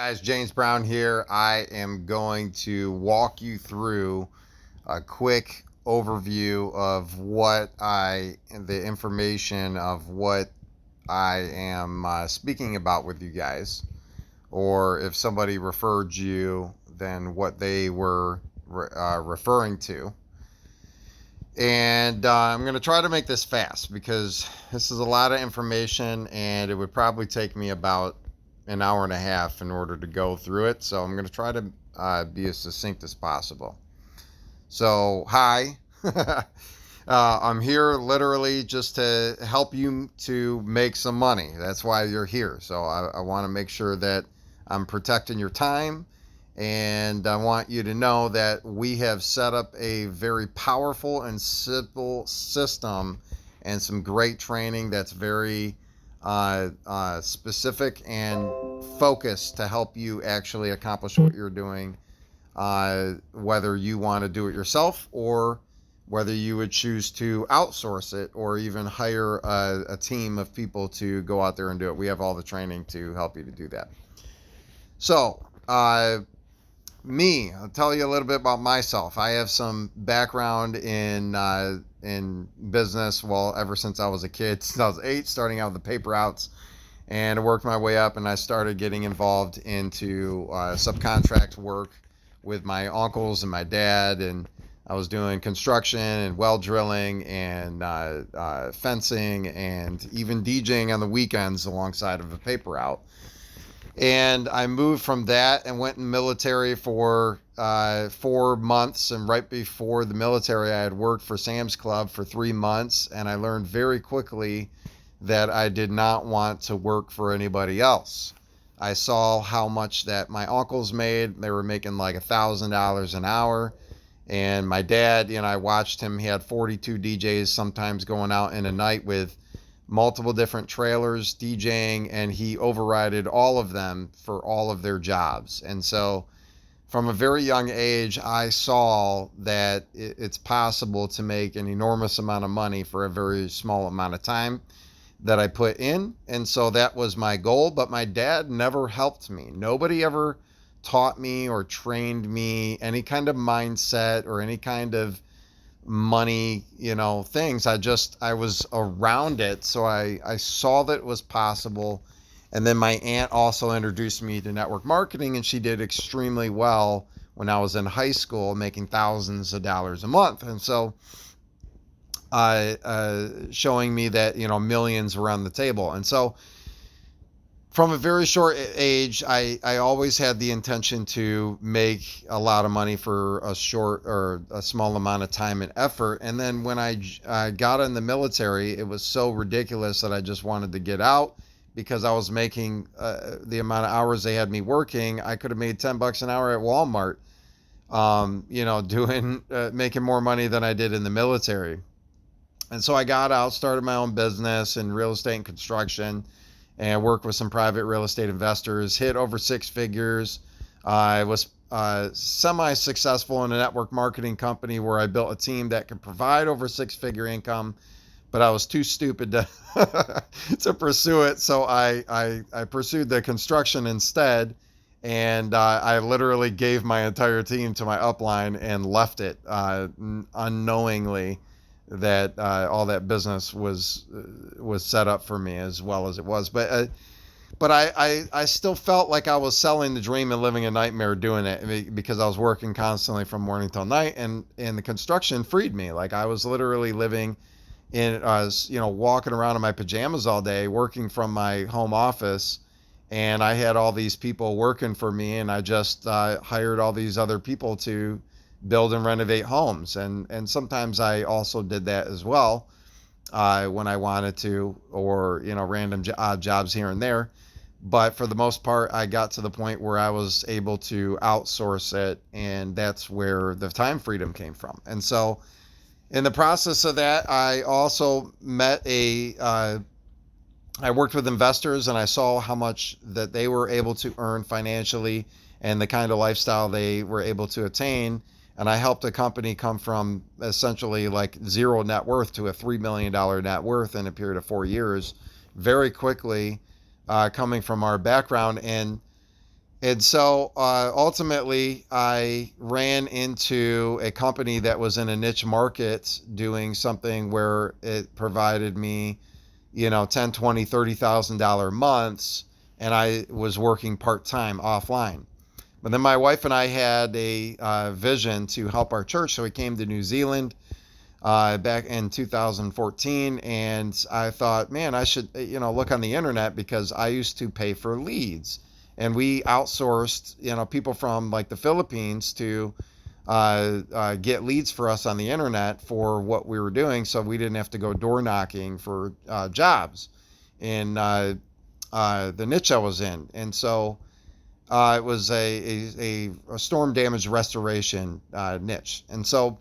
Guys, James Brown here. I am going to walk you through a quick overview of the information of what I am speaking about with you guys, or if somebody referred you, then what they were referring to. And I'm going to try to make this fast because this is a lot of information and it would probably take me about an hour and a half in order to go through it. So I'm going to try to be as succinct as possible. So, hi. I'm here literally just to help you to make some money. That's why you're here. So I want to make sure that I'm protecting your time. And I want you to know that we have set up a very powerful and simple system and some great training that's very specific and focused to help you actually accomplish what you're doing, whether you want to do it yourself or whether you would choose to outsource it or even hire a team of people to go out there and do it. We have all the training to help you to do that. So, I'll tell you a little bit about myself. I have some background in business. Well, ever since I was a kid, since I was 8, starting out with the paper outs, and I worked my way up, and I started getting involved into subcontract work with my uncles and my dad, and I was doing construction and well drilling and fencing and even DJing on the weekends alongside of a paper out. And I moved from that and went in the military for 4 months. And right before the military, I had worked for Sam's Club for 3 months. And I learned very quickly that I did not want to work for anybody else. I saw how much that my uncles made. They were making like $1,000 an hour. And my dad, I watched him. He had 42 DJs sometimes going out in a night with multiple different trailers DJing, and he overrided all of them for all of their jobs. And so from a very young age, I saw that it's possible to make an enormous amount of money for a very small amount of time that I put in. And so that was my goal, but my dad never helped me. Nobody ever taught me or trained me any kind of mindset or any kind of money, things. I was around it. So I saw that it was possible. And then my aunt also introduced me to network marketing, and she did extremely well when I was in high school, making thousands of dollars a month. And so showing me that, millions were on the table. And so from a very short age, I always had the intention to make a lot of money for a short or a small amount of time and effort. And then when I got in the military, it was so ridiculous that I just wanted to get out because I was making the amount of hours they had me working. I could have made $10 an hour at Walmart, making more money than I did in the military. And so I got out, started my own business in real estate and construction, and worked with some private real estate investors, hit over 6 figures. I was semi-successful in a network marketing company where I built a team that could provide over 6-figure income, but I was too stupid to pursue it. So I pursued the construction instead, and I literally gave my entire team to my upline and left it unknowingly that all that business was set up for me as well as it was. But I still felt like I was selling the dream and living a nightmare doing it because I was working constantly from morning till night, and the construction freed me. Like I was literally living I was walking around in my pajamas all day, working from my home office, and I had all these people working for me, and I just hired all these other people to build and renovate homes. And sometimes I also did that as well when I wanted to, or, random odd jobs here and there. But for the most part, I got to the point where I was able to outsource it, and that's where the time freedom came from. And so in the process of that, I also I worked with investors, and I saw how much that they were able to earn financially and the kind of lifestyle they were able to attain. And I helped a company come from essentially like zero net worth to a $3 million net worth in a period of 4 years, very quickly, coming from our background. And And so ultimately, I ran into a company that was in a niche market doing something where it provided me, $10, 20, $30,000 months, and I was working part time offline. But then my wife and I had a vision to help our church, so we came to New Zealand back in 2014, and I thought, man, I should look on the internet because I used to pay for leads, and we outsourced people from like the Philippines to get leads for us on the internet for what we were doing, so we didn't have to go door knocking for jobs in the niche I was in. And so it was a storm damage restoration niche. And so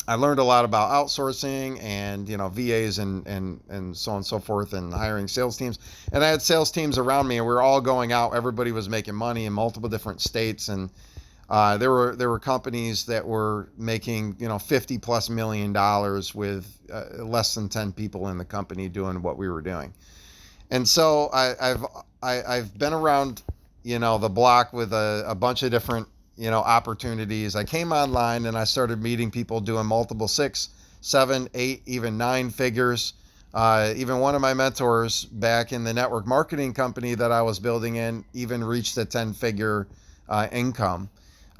I learned a lot about outsourcing and VAs and so on and so forth, and hiring sales teams. And I had sales teams around me, and we were all going out. Everybody was making money in multiple different states, and there were companies that were making $50+ million with less than 10 people in the company doing what we were doing. And so I've been around the block with a bunch of different opportunities. I came online and I started meeting people doing multiple 6, 7, 8, even 9 figures. Even one of my mentors back in the network marketing company that I was building in even reached a 10-figure income.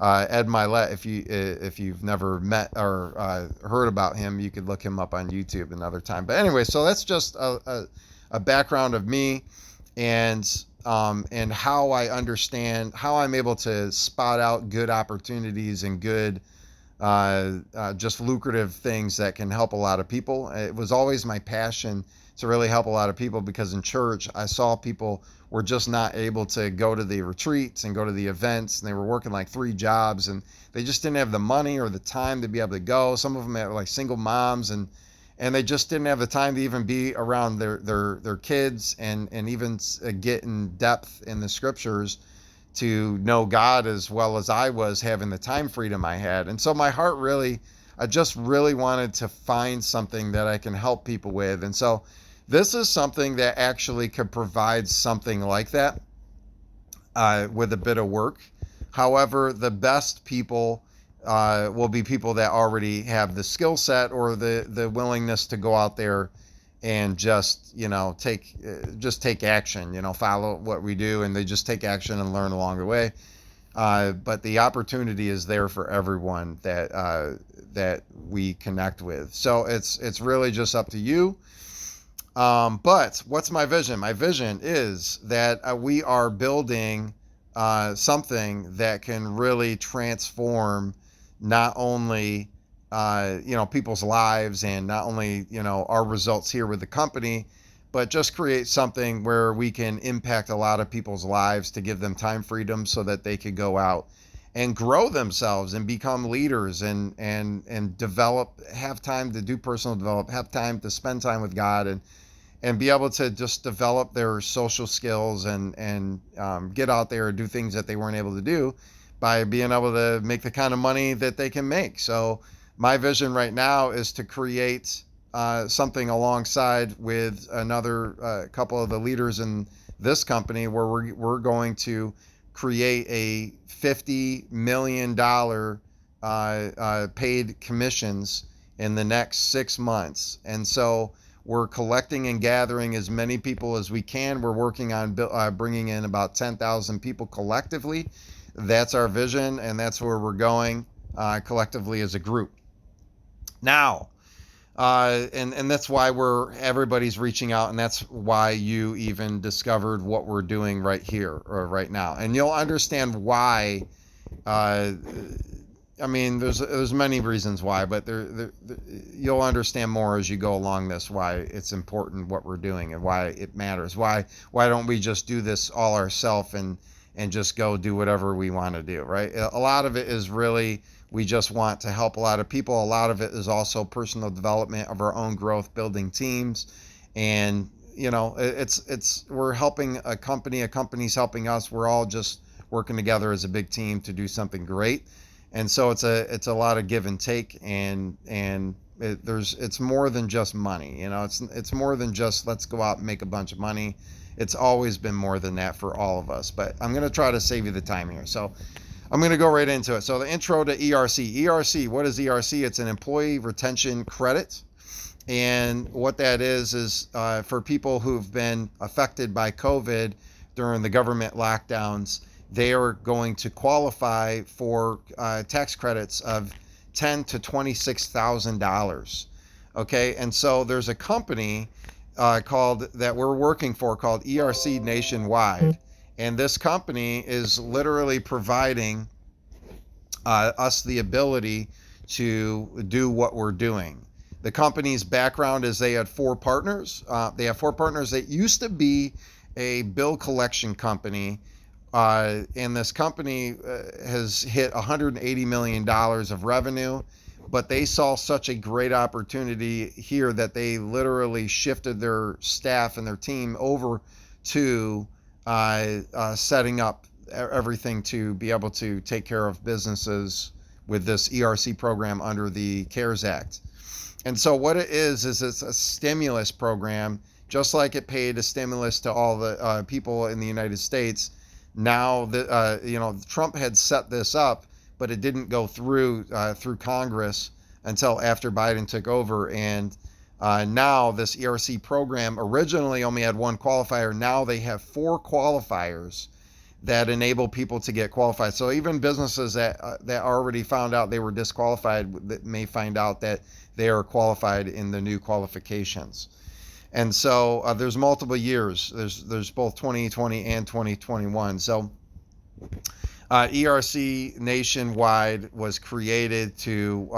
Ed Milet, if you've never met or heard about him, you could look him up on YouTube another time. But anyway, so that's just a background of me, and how I understand how I'm able to spot out good opportunities and good just lucrative things that can help a lot of people. It was always my passion to really help a lot of people, because in church I saw people were just not able to go to the retreats and go to the events, and they were working like 3 jobs, and they just didn't have the money or the time to be able to go. Some of them had like single moms, and they just didn't have the time to even be around their kids, and even get in depth in the scriptures to know God as well as I was having the time freedom I had. And so my heart really, I just really wanted to find something that I can help people with. And so this is something that actually could provide something like that with a bit of work. However, the best people will be people that already have the skill set or the willingness to go out there and just take action, follow what we do, and they just take action and learn along the way. But the opportunity is there for everyone that we connect with. So it's really just up to you. But what's my vision? My vision is that we are building something that can really transform not only people's lives, and not only our results here with the company, but just create something where we can impact a lot of people's lives to give them time freedom so that they could go out and grow themselves and become leaders, and develop, have time to do personal development, have time to spend time with God, and be able to just develop their social skills, and get out there and do things that they weren't able to do by being able to make the kind of money that they can make. So my vision right now is to create something alongside with another couple of the leaders in this company, where we're going to create a $50 million paid commissions in the next 6 months. And so we're collecting and gathering as many people as we can. We're working on bringing in about 10,000 people collectively. That's our vision, and that's where we're going collectively as a group. Now, and that's why everybody's reaching out, and that's why you even discovered what we're doing right here or right now. And you'll understand why. I mean, there's many reasons why, but you'll understand more as you go along this, why it's important what we're doing and why it matters. Why don't we just do this all ourselves and just go do whatever we want to do, right? A lot of it is really, we just want to help a lot of people. A lot of it is also personal development of our own growth, building teams. And, we're helping a company's helping us. We're all just working together as a big team to do something great. And so it's a lot of give and take, and it's more than just money. It's more than just let's go out and make a bunch of money. It's always been more than that for all of us, but I'm going to try to save you the time here. So I'm going to go right into it. So the intro to ERC. ERC, what is ERC? It's an employee retention credit. And what that is for people who've been affected by COVID during the government lockdowns, they are going to qualify for tax credits of $10,000 to $26,000. Okay, and so there's a company called that we're working for called ERC Nationwide, and this company is literally providing us the ability to do what we're doing. The company's background is they had four partners. They have four partners that used to be a bill collection company, and this company has hit $180 million of revenue, but they saw such a great opportunity here that they literally shifted their staff and their team over to setting up everything to be able to take care of businesses with this ERC program under the CARES Act. And so what it is it's a stimulus program, just like it paid a stimulus to all the people in the United States. Now, Trump had set this up, but it didn't go through Congress until after Biden took over. And now this ERC program originally only had one qualifier. Now they have four qualifiers that enable people to get qualified. So even businesses that already found out they were disqualified that may find out that they are qualified in the new qualifications. And so there's multiple years. There's both 2020 and 2021. So ERC Nationwide was created to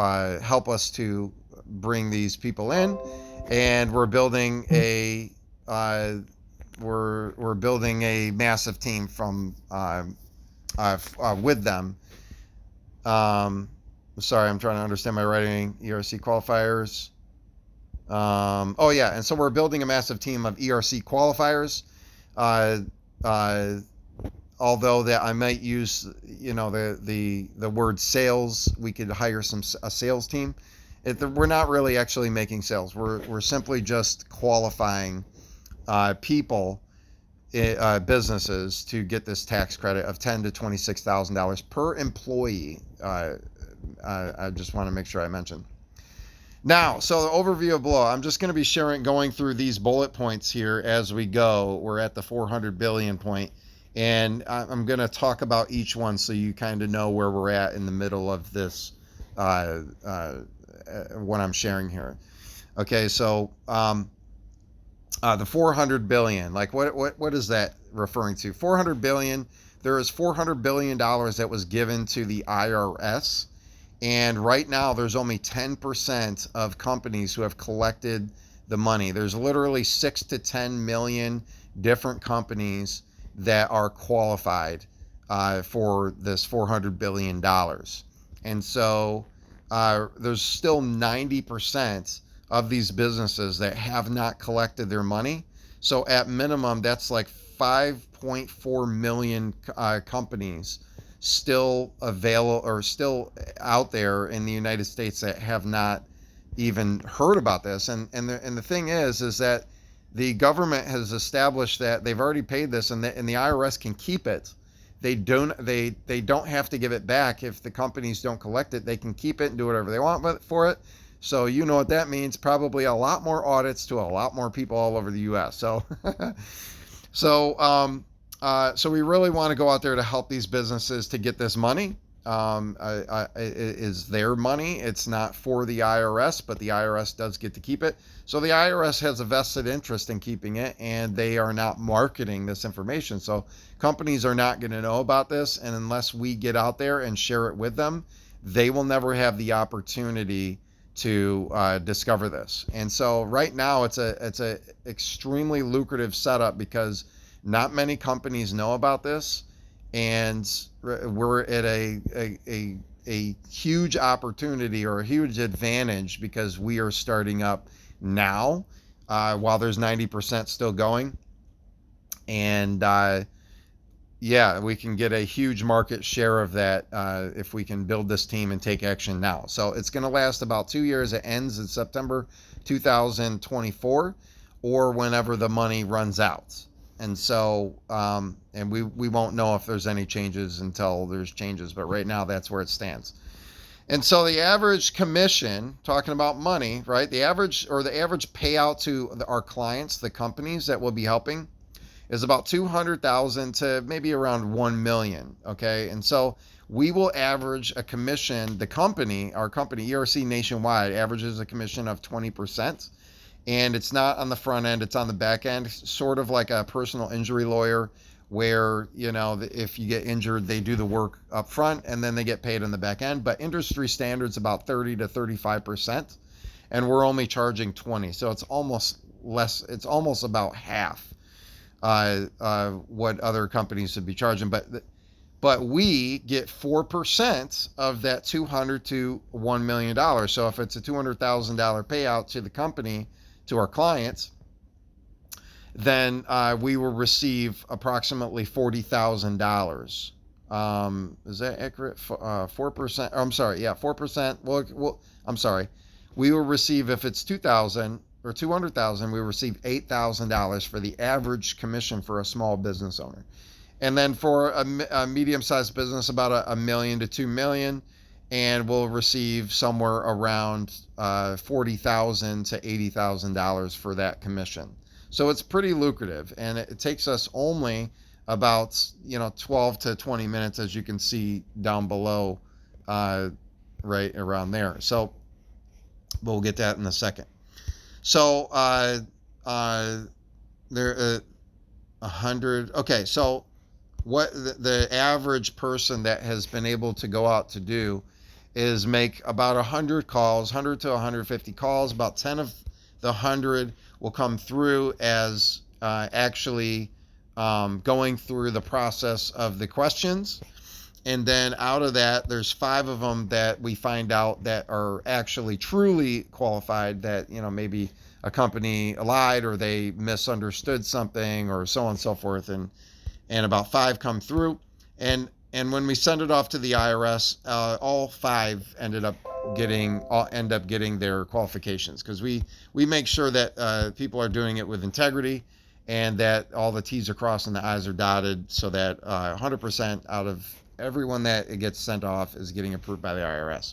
help us to bring these people in, and we're building a we're building a massive team from with them. Sorry, I'm trying to understand my writing. ERC qualifiers. Oh yeah, and so we're building a massive team of ERC qualifiers. Although that I might use, the word sales, we could hire a sales team. We're not really actually making sales. We're simply just qualifying people, businesses to get this tax credit of $10,000 to $26,000 per employee. I just want to make sure I mention. Now, so the overview of below, I'm just going to be going through these bullet points here as we go. We're at the 400 billion point, and I'm going to talk about each one so you kind of know where we're at in the middle of this, what I'm sharing here. Okay, so the 400 billion, like what is that referring to? 400 billion, there is $400 billion that was given to the IRS. And right now, there's only 10% of companies who have collected the money. There's literally 6 to 10 million different companies that are qualified for this $400 billion. And so there's still 90% of these businesses that have not collected their money. So at minimum, that's like 5.4 million companies still available or still out there in the United States that have not even heard about this. And the thing is that the government has established that they've already paid this, and the IRS can keep it. They don't have to give it back if the companies don't collect it. They can keep it and do whatever they want for it. So you know what that means? Probably a lot more audits to a lot more people all over the U.S. So so we really want to go out there to help these businesses to get this money. It is their money. It's not for the IRS, but the IRS does get to keep it. So the IRS has a vested interest in keeping it, and they are not marketing this information. So companies are not going to know about this, and unless we get out there and share it with them, they will never have the opportunity to discover this. And so right now, it's a extremely lucrative setup because not many companies know about this, and we're at a huge opportunity or a huge advantage because we are starting up now while there's 90% still going. And we can get a huge market share of that if we can build this team and take action now. So it's going to last about 2 years. It ends in September 2024 or whenever the money runs out. And so, and we won't know if there's any changes until there's changes, but right now that's where it stands. And so the average commission, talking about money, right? The average payout to our clients, the companies that we'll be helping, is about 200,000 to maybe around 1 million. Okay. And so we will average a commission, our company, ERC Nationwide, averages a commission of 20. And it's not on the front end, it's on the back end, sort of like a personal injury lawyer, where, if you get injured, they do the work up front and then they get paid on the back end. But industry standard's about 30 to 35%, and we're only charging 20. So it's almost less, it's almost about half what other companies would be charging. But we get 4% of that $200 to $1 million. So if it's a $200,000 payout to the company, to our clients, then we will receive approximately $40,000. Is that accurate? 4%. I'm sorry. Yeah, 4%. Well, I'm sorry. We will receive, if it's 2,000 or 200,000, we will receive $8,000 for the average commission for a small business owner. And then for a medium-sized business, about a million to 2 million, and we'll receive somewhere around $40,000 to $80,000 for that commission. So it's pretty lucrative, and it takes us only about 12 to 20 minutes, as you can see down below, right around there. So we'll get that in a second. So there 100. Okay, so what the average person that has been able to go out to do is make about 100 calls, 100 to 150 calls. About 10 of the 100 will come through as actually going through the process of the questions. And then out of that, there's 5 of them that we find out that are actually truly qualified, that, maybe a company lied or they misunderstood something or so on and so forth. And about 5 come through. And when we send it off to the IRS, all 5 end up getting their qualifications, because we make sure that people are doing it with integrity, and that all the T's are crossed and the I's are dotted, so that 100% out of everyone that it gets sent off is getting approved by the IRS.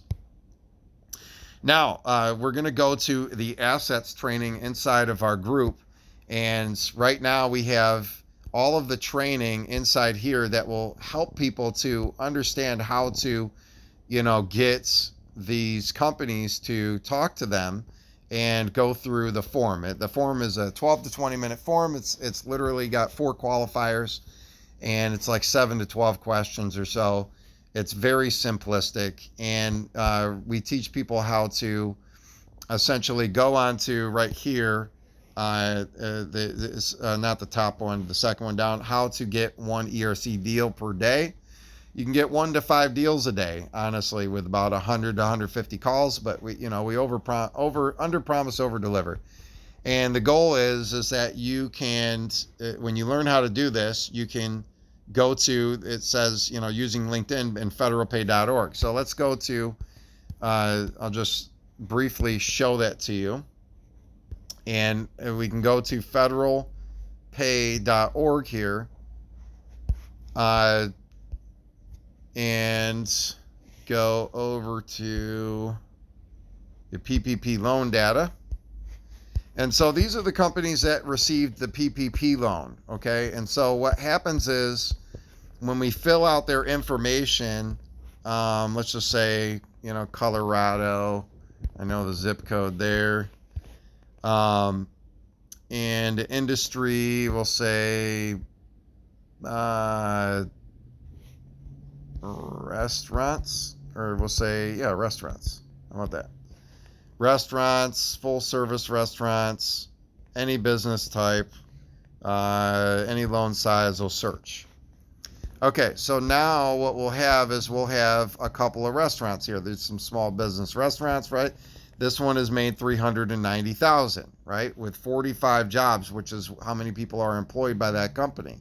Now, we're going to go to the assets training inside of our group. And right now we have all of the training inside here that will help people to understand how to, get these companies to talk to them and go through the form. The form is a 12 to 20 minute form. It's literally got 4 qualifiers, and it's like 7 to 12 questions or so. It's very simplistic, and we teach people how to essentially go on to right here, not the top one, the second one down, how to get 1 ERC deal per day. You can get 1 to 5 deals a day, honestly, with about 100 to 150 calls, but we under promise, over deliver. And the goal is that you can, when you learn how to do this, you can go to, it says, using LinkedIn and federalpay.org. So let's go to, I'll just briefly show that to you. And we can go to federalpay.org here, and go over to the PPP loan data. And so these are the companies that received the PPP loan, okay? And so what happens is, when we fill out their information, let's just say, Colorado, I know the zip code there. And industry, we'll say restaurants, or we'll say, restaurants. How about that? Restaurants, full service restaurants, any business type, any loan size, will search. Okay, so now what we'll have is a couple of restaurants here. There's some small business restaurants, right? This one has made $390,000, right, with 45 jobs, which is how many people are employed by that company.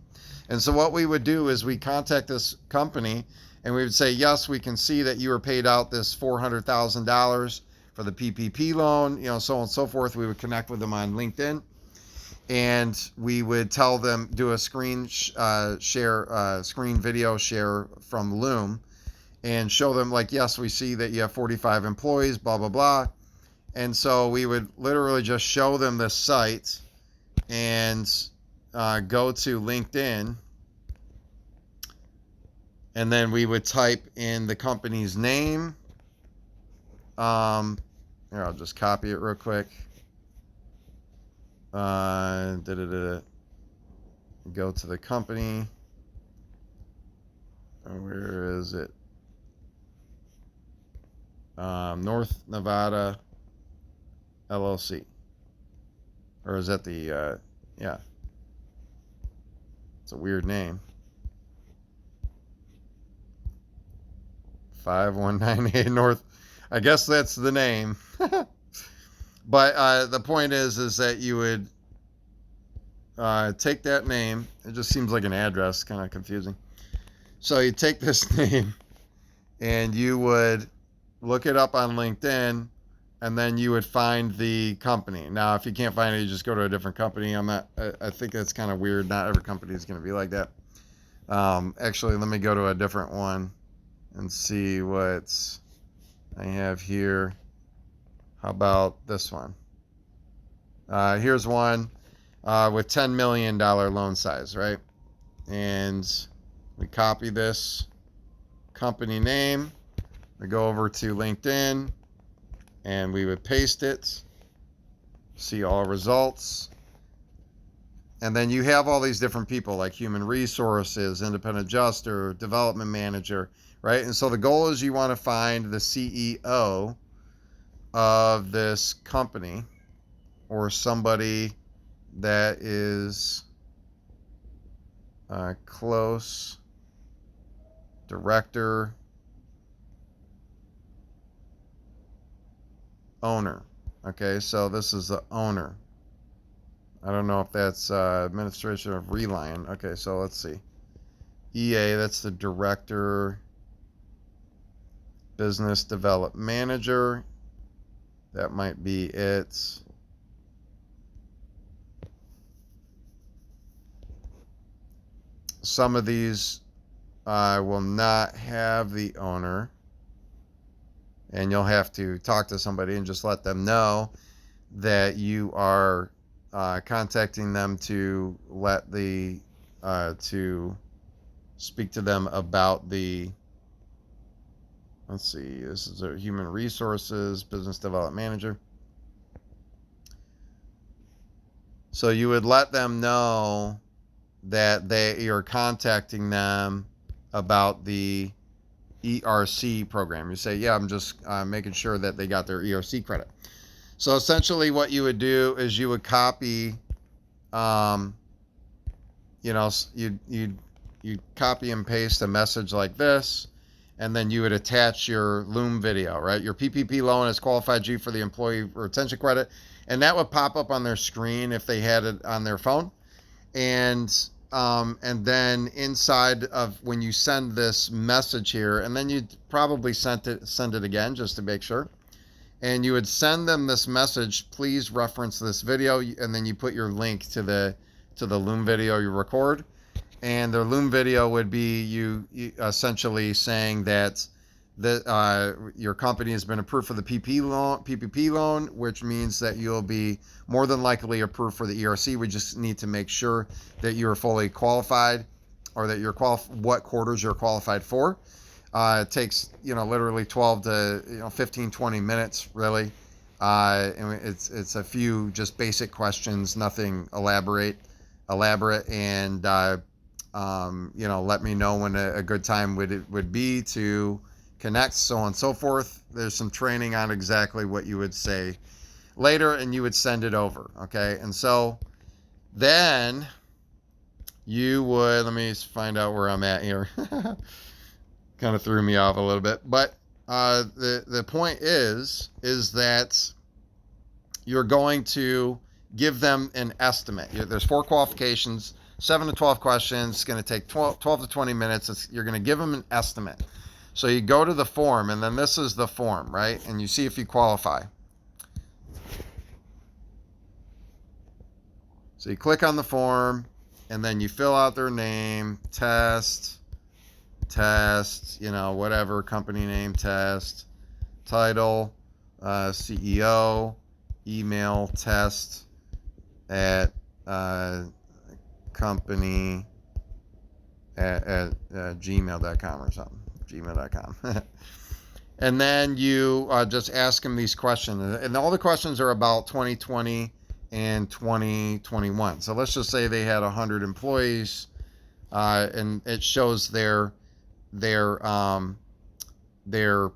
And so what we would do is we contact this company, and we would say, yes, we can see that you were paid out this $400,000 for the PPP loan, so on and so forth. We would connect with them on LinkedIn, and we would tell them, do a screen screen video share from Loom, and show them like, yes, we see that you have 45 employees, blah, blah, blah. And so we would literally just show them this site and go to LinkedIn. And then we would type in the company's name. Here, I'll just copy it real quick. Go to the company. Where is it? North Nevada LLC. Or is that the, yeah. It's a weird name. 5198 North. I guess that's the name. But the point is that you would take that name. It just seems like an address, kind of confusing. So you take this name and you would look it up on LinkedIn, and then you would find the company. Now, if you can't find it, you just go to a different company. I think that's kind of weird. Not every company is going to be like that. Actually, let me go to a different one and see what I have here. How about this one? Here's one with $10 million loan size, right? And we copy this company name. We go over to LinkedIn and we would paste it. See all results. And then you have all these different people like human resources, independent adjuster, development manager, right? And so the goal is you want to find the CEO of this company or somebody that is close, director, owner. Okay, so this is the owner. I don't know if that's administration of Reliant. Okay, so let's see. EA, that's the director, business development manager. That might be it. Some of these will not have the owner, and you'll have to talk to somebody and just let them know that you are contacting them to to speak to them about the, let's see, this is a human resources business development manager. So you would let them know that you're contacting them about the ERC program. You say, yeah, I'm just making sure that they got their ERC credit. So essentially what you would do is you would copy, you'd copy and paste a message like this, and then you would attach your Loom video, right? Your PPP loan has qualified you for the employee retention credit, and that would pop up on their screen if they had it on their phone. And then inside of when you send this message here, and then you'd probably send it again just to make sure. And you would send them this message, please reference this video, and then you put your link to the Loom video you record. And the Loom video would be you essentially saying that your company has been approved for the PPP loan, which means that you'll be more than likely approved for the ERC. We just need to make sure that you're fully qualified, or that you're what quarters you're qualified for. It takes, literally 12 to 15, 20 minutes, really. And it's a few just basic questions, nothing elaborate, and let me know when a good time would be to connect, so on and so forth. There's some training on exactly what you would say later, and you would send it over. Okay, and so then you would, let me find out where I'm at here. Kind of threw me off a little bit, but the point is that you're going to give them an estimate. There's 4 qualifications, 7 to 12 questions. It's going to take 12 to 20 minutes. You're going to give them an estimate. So you go to the form, and then this is the form, right? And you see if you qualify. So you click on the form, and then you fill out their name, test, whatever, company name, test, title, CEO, email, test at company at gmail.com or something, gmail.com. And then you just ask them these questions. And all the questions are about 2020 and 2021. So let's just say they had 100 employees, and it shows their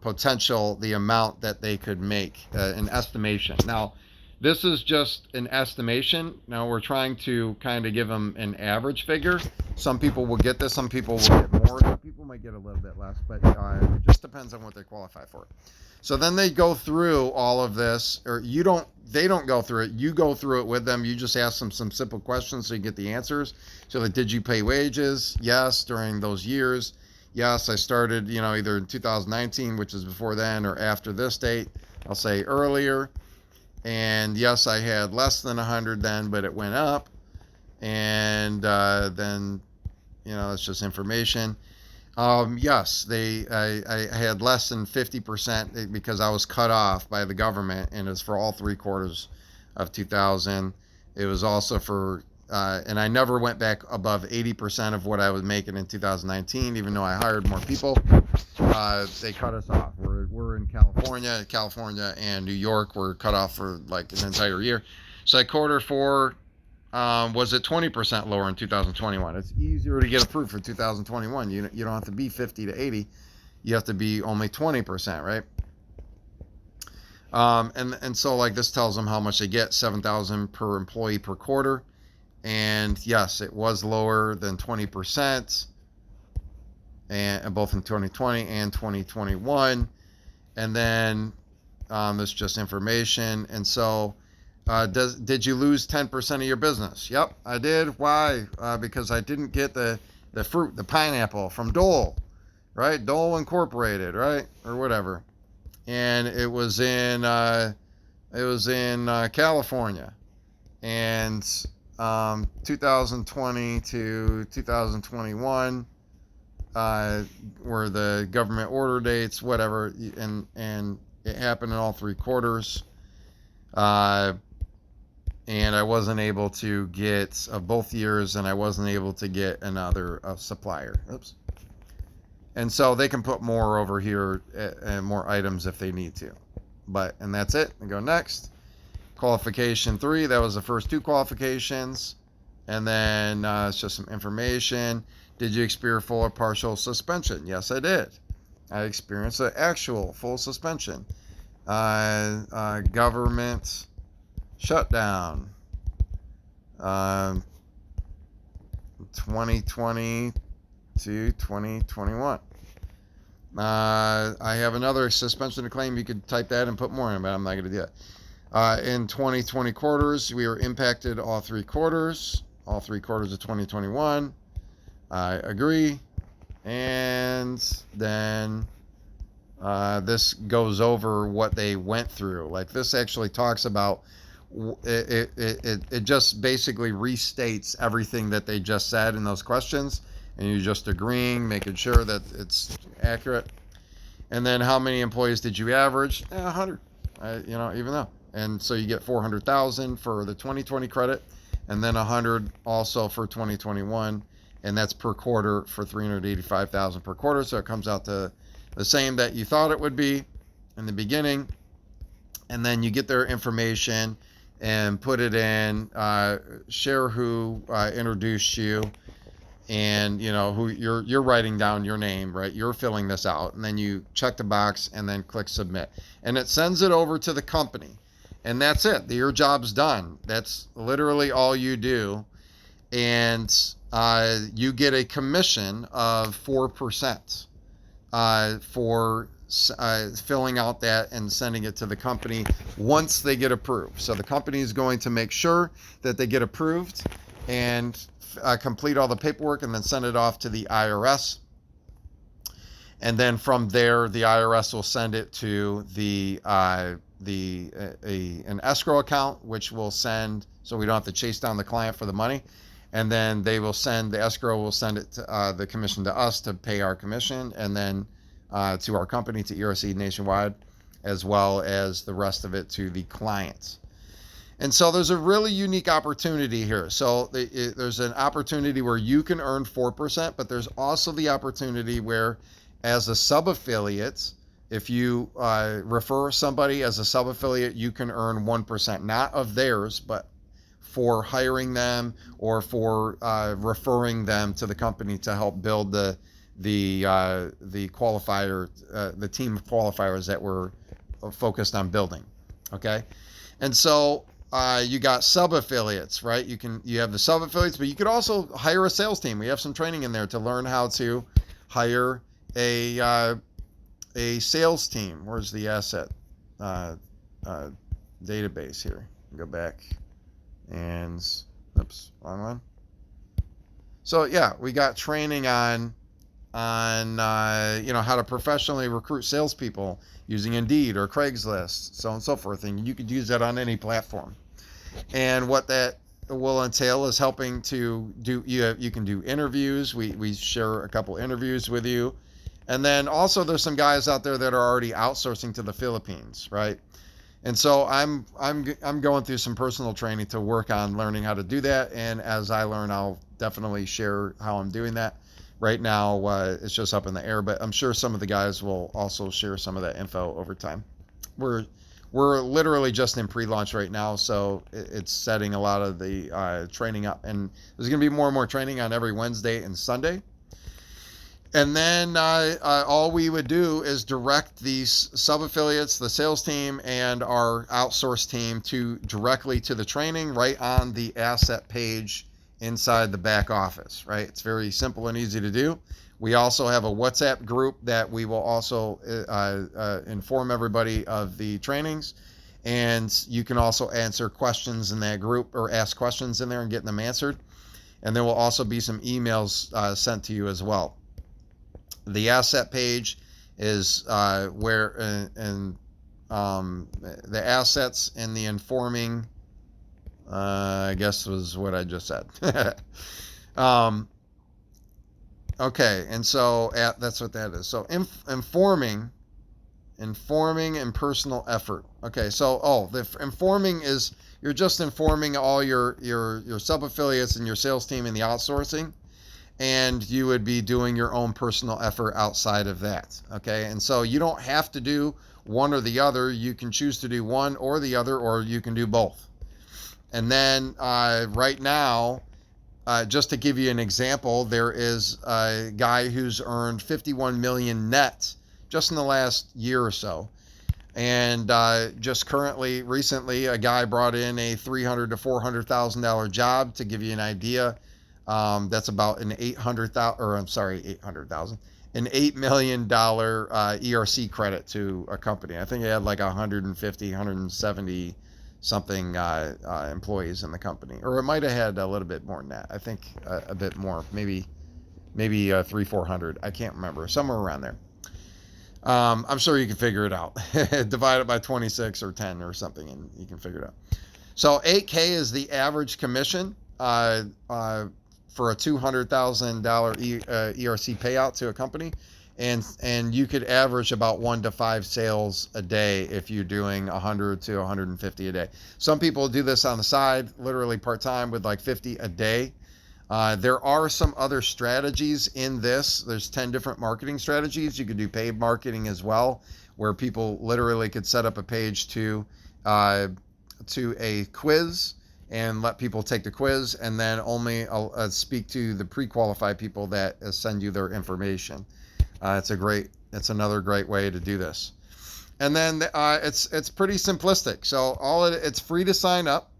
potential, the amount that they could make, an estimation. Now, this is just an estimation. Now we're trying to kind of give them an average figure. Some people will get this, some people will get more, some people might get a little bit less, but it just depends on what they qualify for. So then they go through all of this, or they don't go through it, you go through it with them. You just ask them some simple questions so you get the answers. So like, did you pay wages? Yes, during those years. Yes, I started, either in 2019, which is before then, or after this date. I'll say earlier. And yes, I had less than 100 then, but it went up. And then, it's just information. Yes, I had less than 50% because I was cut off by the government, and it was for all 3 quarters of 2000. It was also for, and I never went back above 80% of what I was making in 2019, even though I hired more people. They cut us off. We're in California and New York were cut off for like an entire year. So quarter 4 was at 20% lower in 2021. It's easier to get approved for 2021. You don't have to be 50 to 80. You have to be only 20%, right? And so like this tells them how much they get, 7,000 per employee per quarter. And yes, it was lower than 20%, and both in 2020 and 2021. And then it's just information. And so did you lose 10% of your business? Yep, I did. Why? Because I didn't get the fruit, the pineapple from Dole, right? Dole Incorporated, right? Or whatever. And it was in California. And 2020 to 2021 were the government order dates, whatever, and it happened in all 3 quarters. And I wasn't able to get both years, and I wasn't able to get another supplier. Oops. And so they can put more over here and more items if they need to. And that's it. And go next. Qualification 3, that was the first 2 qualifications. And then it's just some information. Did you experience full or partial suspension? Yes, I did. I experienced an actual full suspension. Government shutdown. 2020 to 2021. I have another suspension to claim. You could type that and put more in, but I'm not going to do that. In 2020 quarters, we were impacted all 3 quarters of 2021. I agree. And then this goes over what they went through. Like this actually talks about it just basically restates everything that they just said in those questions, and you're just agreeing, making sure that it's accurate. And then how many employees did you average? 100. Even though. And so you get 400,000 for the 2020 credit, and then 100 also for 2021, and that's per quarter for 385,000 per quarter. So it comes out to the same that you thought it would be in the beginning. And then you get their information and put it in, share who introduced you, and who you're writing down your name, right? You're filling this out, and then you check the box and then click submit, and it sends it over to the company, and that's it. Your job's done. That's literally all you do. And you get a commission of 4% for filling out that and sending it to the company once they get approved. So the company is going to make sure that they get approved and complete all the paperwork, and then send it off to the IRS. And then from there, the IRS will send it to an escrow account, which will send so we don't have to chase down the client for the money. And then they will send, the escrow will send it to, the commission to us to pay our commission, and then to our company, to ERC Nationwide, as well as the rest of it to the clients. And so there's a really unique opportunity here. So there's an opportunity where you can earn 4%, but there's also the opportunity where, as a sub-affiliate, if you refer somebody as a sub-affiliate, you can earn 1%, not of theirs, but for hiring them or for referring them to the company to help build the qualifier, the team of qualifiers that we're focused on building. Okay, and so you got sub-affiliates, right? You have the sub-affiliates, but you could also hire a sales team. We have some training in there to learn how to hire a sales team. Where's the asset database here? Go back and oops, wrong one. So yeah, we got training on how to professionally recruit salespeople using Indeed or Craigslist, so on and so forth. And you could use that on any platform. And what that will entail is helping to do, you can do interviews. We share a couple interviews with you. And then also there's some guys out there that are already outsourcing to the Philippines, right? And so I'm going through some personal training to work on learning how to do that. And as I learn, I'll definitely share how I'm doing that. Right now, it's just up in the air, but I'm sure some of the guys will also share some of that info over time. We're literally just in pre-launch right now, so it's setting a lot of the training up. And there's going to be more and more training on every Wednesday and Sunday. And then all we would do is direct these sub-affiliates, the sales team, and our outsourced team directly to the training right on the asset page inside the back office, right? It's very simple and easy to do. We also have a WhatsApp group that we will also inform everybody of the trainings. And you can also answer questions in that group or ask questions in there and get them answered. And there will also be some emails sent to you as well. The asset page is where the assets and the informing, I guess was what I just said. Okay, and so that's what that is. So informing and personal effort. Okay, so the informing is you're just informing all your sub-affiliates and your sales team in the outsourcing. And you would be doing your own personal effort outside of that. Okay, and so you don't have to do one or the other. You can choose to do one or the other, or you can do both. And then right now, just to give you an example, there is a guy who's earned 51 million net just in the last year or so. And just recently, a guy brought in a $300,000 to $400,000 job. To give you an idea, that's about an an $8 million ERC credit to a company. I think he had like 150, 170 something employees in the company, or it might have had a little bit more than that. I think a bit more, maybe 300-400. I can't remember, somewhere around there. I'm sure you can figure it out. Divide it by 26 or 10 or something, and you can figure it out. So 8K is the average commission for a $200,000 ERC payout to a company, and you could average about 1 to 5 sales a day if you're doing 100 to 150 a day. Some people do this on the side, literally part-time, with like 50 a day. There are some other strategies in this. There's 10 different marketing strategies. You could do paid marketing as well, where people literally could set up a page to a quiz and let people take the quiz, and then only speak to the pre-qualified people that send you their information. It's another great way to do this. And then it's pretty simplistic. So it's free to sign up.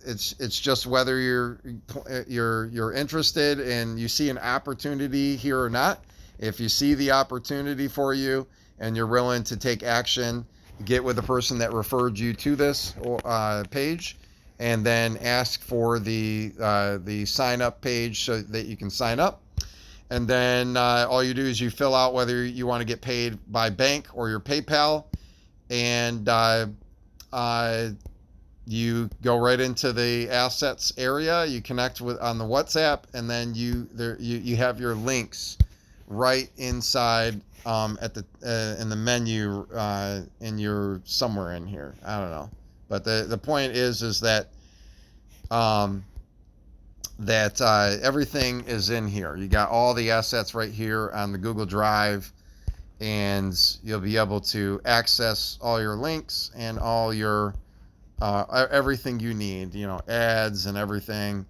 It's just whether you're interested and you see an opportunity here or not. If you see the opportunity for you and you're willing to take action, get with the person that referred you to this page, and then ask for the sign up page so that you can sign up. And then all you do is you fill out whether you want to get paid by bank or your PayPal, and you go right into the assets area. You connect with on the WhatsApp, and then you have your links right inside at the in the menu in your somewhere in here. I don't know, but the point is that um, everything is in here. You got all the assets right here on the Google Drive, and you'll be able to access all your links and all your everything you need. You know, ads and everything.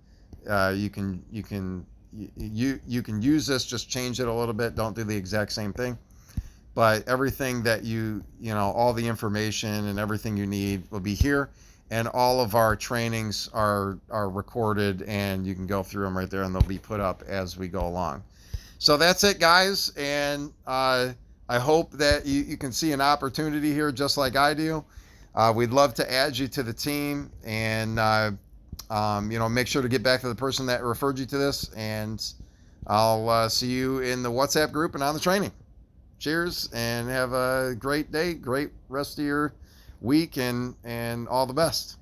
You can use this. Just change it a little bit. Don't do the exact same thing. But everything that you know, all the information and everything you need will be here. And all of our trainings are recorded, and you can go through them right there, and they'll be put up as we go along. So that's it, guys. And I hope that you can see an opportunity here just like I do. We'd love to add you to the team, and you know, make sure to get back to the person that referred you to this. And I'll see you in the WhatsApp group and on the training. Cheers, and have a great day, great rest of your week, and all the best.